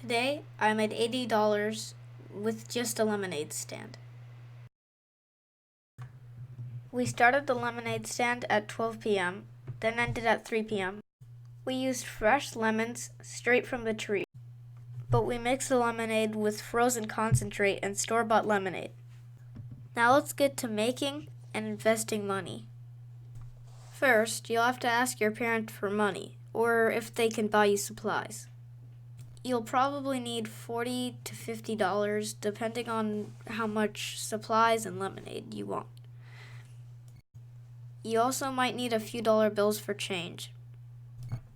Today, I made $80 with just a lemonade stand. We started the lemonade stand at 12 p.m., then ended at 3 p.m. We used fresh lemons straight from the tree, but we mixed the lemonade with frozen concentrate and store-bought lemonade. Now let's get to making and investing money. First, you'll have to ask your parent for money, or if they can buy you supplies. You'll probably need $40 to $50 depending on how much supplies and lemonade you want. You also might need a few dollar bills for change.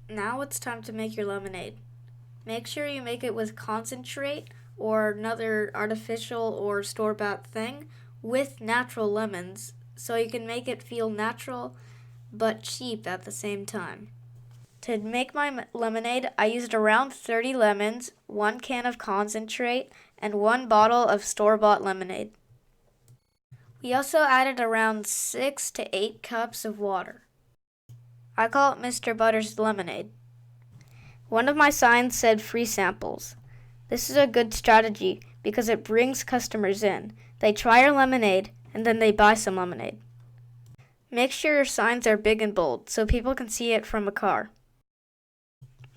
Now it's time to make your lemonade. Make sure you make it with concentrate or another artificial or store-bought thing with natural lemons so you can make it feel natural but cheap at the same time. To make my lemonade, I used around 30 lemons, 1 can of concentrate, and 1 bottle of store-bought lemonade. We also added around 6 to 8 cups of water. I call it Mr. Butter's lemonade. One of my signs said free samples. This is a good strategy because it brings customers in. They try your lemonade and then they buy some lemonade. Make sure your signs are big and bold so people can see it from a car.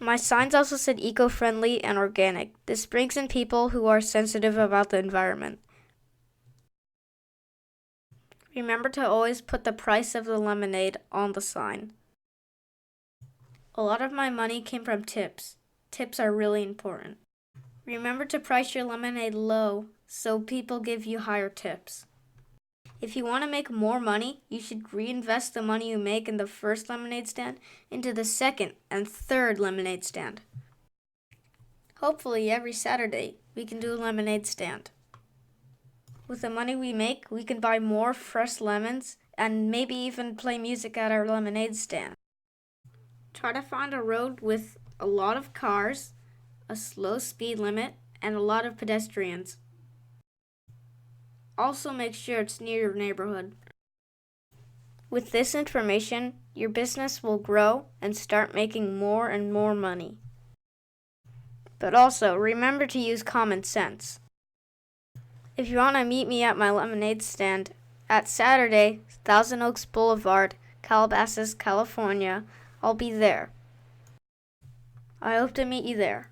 My signs also said eco-friendly and organic. This brings in people who are sensitive about the environment. Remember to always put the price of the lemonade on the sign. A lot of my money came from tips. Tips are really important. Remember to price your lemonade low so people give you higher tips. If you want to make more money, you should reinvest the money you make in the first lemonade stand into the second and third lemonade stand. Hopefully every Saturday we can do a lemonade stand. With the money we make, we can buy more fresh lemons and maybe even play music at our lemonade stand. Try to find a road with a lot of cars, a slow speed limit, and a lot of pedestrians. Also make sure it's near your neighborhood. With this information, your business will grow and start making more and more money. But also, remember to use common sense. If you want to meet me at my lemonade stand at Saturday, Thousand Oaks Boulevard, Calabasas, California, I'll be there. I hope to meet you there.